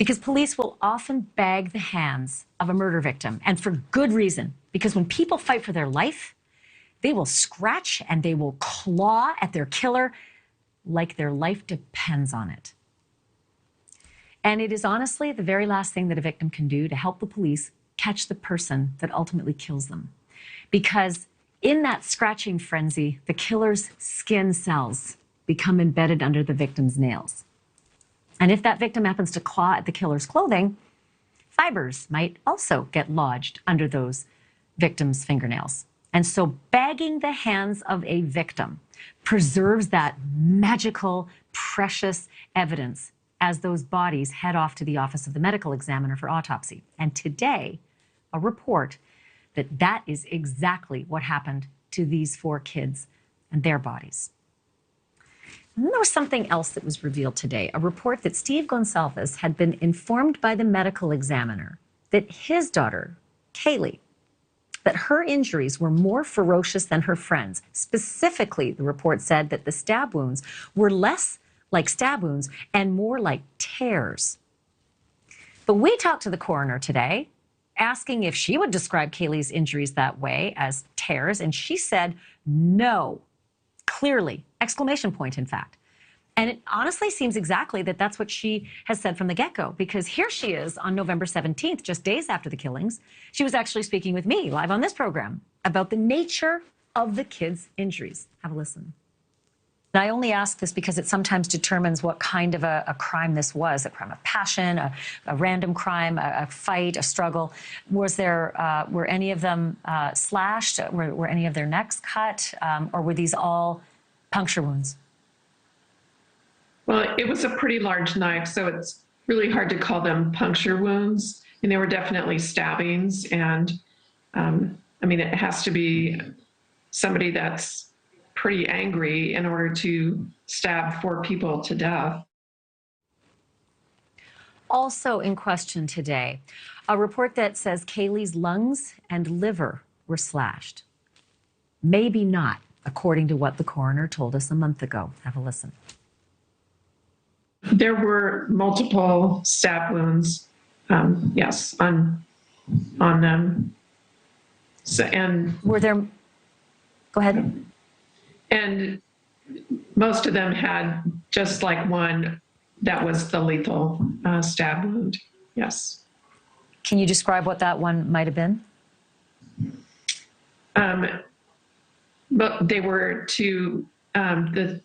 Because police will often bag the hands of a murder victim, and for good reason. Because when people fight for their life, they will scratch and they will claw at their killer like their life depends on it. And it is honestly the very last thing that a victim can do to help the police catch the person that ultimately kills them. Because in that scratching frenzy, the killer's skin cells become embedded under the victim's nails. And if that victim happens to claw at the killer's clothing, fibers might also get lodged under those victims' fingernails. And so bagging the hands of a victim preserves that magical, precious evidence as those bodies head off to the office of the medical examiner for autopsy. And today, a report that is exactly what happened to these 4 kids and their bodies. And there was something else that was revealed today, a report that Steve Gonsalves had been informed by the medical examiner that his daughter, Kaylee, that her injuries were more ferocious than her friends. Specifically, the report said that the stab wounds were less like stab wounds and more like tears. But we talked to the coroner today, asking if she would describe Kaylee's injuries that way, as tears, and she said no. Clearly, exclamation point, in fact. And it honestly seems exactly that that's what she has said from the get-go, because here she is on November 17th, just days after the killings. She was actually speaking with me live on this program about the nature of the kids' injuries. Have a listen. And I only ask this because it sometimes determines what kind of a crime this was, a crime of passion, a random crime, a fight, a struggle. Was there, were any of them slashed? Were any of their necks cut? Or were these all puncture wounds? Well, it was a pretty large knife, so it's really hard to call them puncture wounds. And they were definitely stabbings. And I mean, it has to be somebody that's pretty angry in order to stab 4 people to death. Also in question today, a report that says Kaylee's lungs and liver were slashed. Maybe not, according to what the coroner told us a month ago. Have a listen. There were multiple stab wounds, yes, on them. So, and were there? Go ahead. And most of them had just like one that was the lethal stab wound. Yes. Can you describe what that one might have been? But they were to the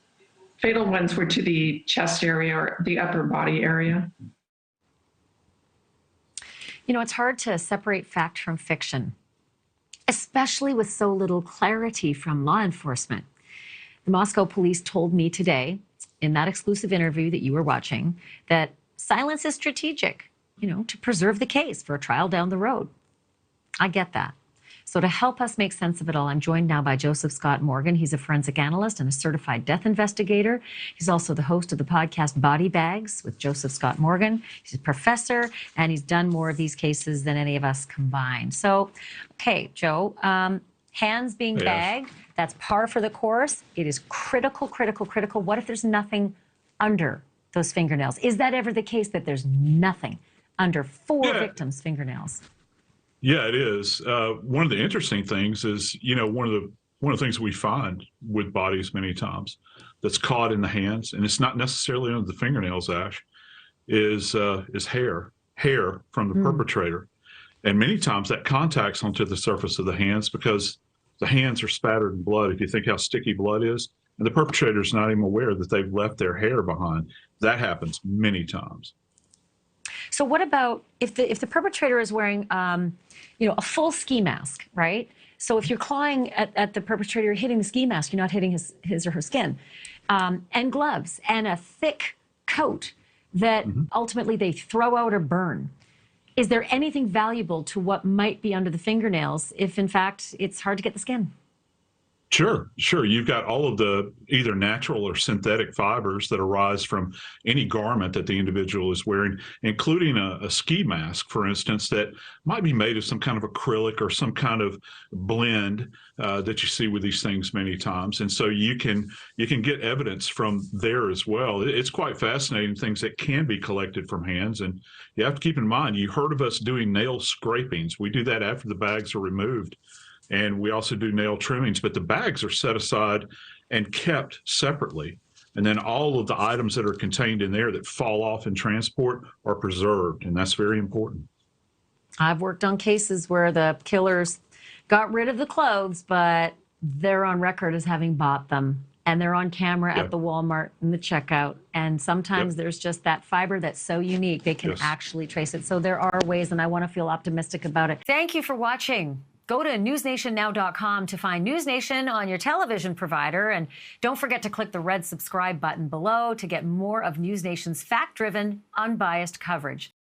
fatal ones were to the chest area or the upper body area. You know, it's hard to separate fact from fiction, especially with so little clarity from law enforcement. The Moscow police told me today, in that exclusive interview that you were watching, that silence is strategic, you know, to preserve the case for a trial down the road. I get that. So to help us make sense of it all, I'm joined now by Joseph Scott Morgan. He's a forensic analyst and a certified death investigator. He's also the host of the podcast Body Bags with Joseph Scott Morgan. He's a professor, and he's done more of these cases than any of us combined. So, okay, Joe, hands being bagged, that's par for the course. It is critical, critical, critical. What if there's nothing under those fingernails? Is that ever the case, that there's nothing under 4 victims' fingernails? Yeah, it is. One of the interesting things is, you know, one of the things we find with bodies many times that's caught in the hands, and it's not necessarily under the fingernails, Ash, is hair from the perpetrator. And many times that contacts onto the surface of the hands because the hands are spattered in blood. If you think how sticky blood is, and the perpetrator is not even aware that they've left their hair behind. That happens many times. So what about if the perpetrator is wearing, you know, a full ski mask, right? So if you're clawing at the perpetrator, you're hitting the ski mask, you're not hitting his or her skin, and gloves and a thick coat that ultimately they throw out or burn. Is there anything valuable to what might be under the fingernails if, in fact, it's hard to get the skin? Sure, sure. You've got all of the either natural or synthetic fibers that arise from any garment that the individual is wearing, including a ski mask, for instance, that might be made of some kind of acrylic or some kind of blend that you see with these things many times. And so you can get evidence from there as well. It's quite fascinating, things that can be collected from hands. And you have to keep in mind, you heard of us doing nail scrapings. We do that after the bags are removed. And we also do nail trimmings, but the bags are set aside and kept separately. And then all of the items that are contained in there that fall off in transport are preserved. And that's very important. I've worked on cases where the killers got rid of the clothes, but they're on record as having bought them. And they're on camera at the Walmart in the checkout. And sometimes there's just that fiber that's so unique, they can actually trace it. So there are ways, and I want to feel optimistic about it. Thank you for watching. Go to newsnationnow.com to find NewsNation on your television provider. And don't forget to click the red subscribe button below to get more of NewsNation's fact-driven, unbiased coverage.